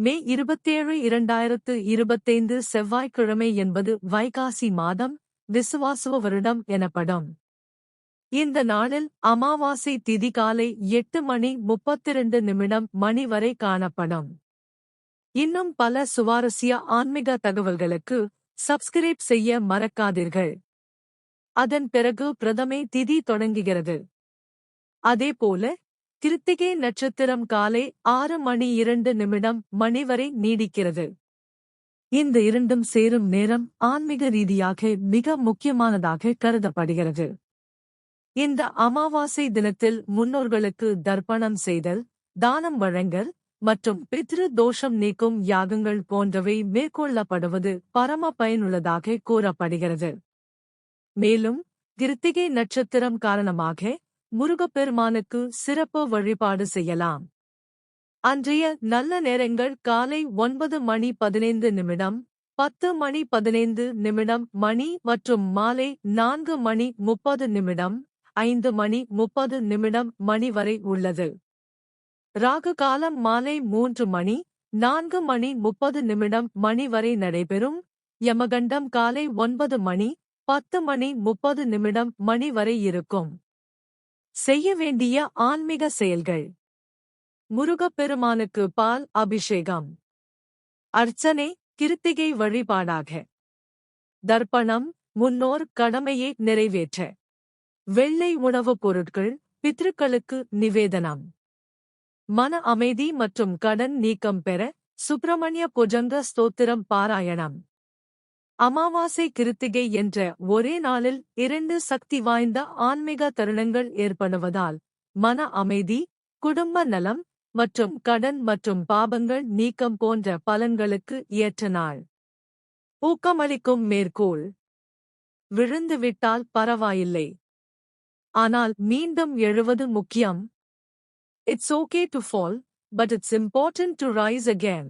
மே 27 2025 செவ்வாய்க்கிழமை என்பது வைகாசி மாதம் விசுவாசுவ வருடம் எனப்படும். இந்த நாளில் அமாவாசை திதி காலை 8:32 மணி வரை காணப்படும். இன்னும் பல சுவாரஸ்ய ஆன்மீக தகவல்களுக்கு சப்ஸ்கிரைப் செய்ய மறக்காதீர்கள். அதன் பிறகு பிரதமை திதி தொடங்குகிறது. அதேபோல கிருத்திகை நட்சத்திரம் காலை 6:02 மணி வரை நீடிக்கிறது. இந்த இரண்டும் சேரும் நேரம் ஆன்மீக ரீதியாக மிக முக்கியமானதாக கருதப்படுகிறது. இந்த அமாவாசை தினத்தில் முன்னோர்களுக்கு தர்ப்பணம் செய்தல், தானம் வழங்கல் மற்றும் பித்ரு தோஷம் நீக்கும் யாகங்கள் போன்றவை மேற்கொள்ளப்படுவது பரம பயனுள்ளதாக கூறப்படுகிறது. மேலும் கிருத்திகை நட்சத்திரம் காரணமாக முருகப்பெருமானுக்கு சிறப்பு வழிபாடு செய்யலாம். அன்றைய நல்ல நேரங்கள் காலை 9:15, 10:15 மணி மற்றும் மாலை 4:30, 5:30 மணி வரை உள்ளது. ராகு காலம் மாலை 3 மணி 4:30 மணி வரை நடைபெறும். யமகண்டம் காலை 9 மணி 10:30 மணி வரை இருக்கும். செய்ய வேண்டிய ஆன்மீக செயல்கள்: முருகப்பெருமானுக்கு பால் அபிஷேகம், அர்ச்சனை, கிருத்திகை வழிபாடாக தர்ப்பணம், முன்னோர் கடமையை நிறைவேற்ற வெள்ளை உணவுப் பொருட்கள், பித்ருக்களுக்கு நிவேதனம். மன அமைதி மற்றும் கடன் நீக்கம் பெற சுப்பிரமணிய புஜங்க ஸ்தோத்திரம் பாராயணம். அமாவாசை கிருத்திகை என்ற ஒரே நாளில் 2 சக்தி வாய்ந்த ஆன்மீக தருணங்கள் ஏற்படுவதால் மன அமைதி, குடும்ப நலம் மற்றும் கடன் மற்றும் பாபங்கள் நீக்கம் போன்ற பலன்களுக்கு ஏற்ற நாள். ஊக்கமளிக்கும் மேற்கோள்: விழுந்துவிட்டால் பரவாயில்லை, ஆனால் மீண்டும் எழுவது முக்கியம். It's okay to fall, but it's important to rise again.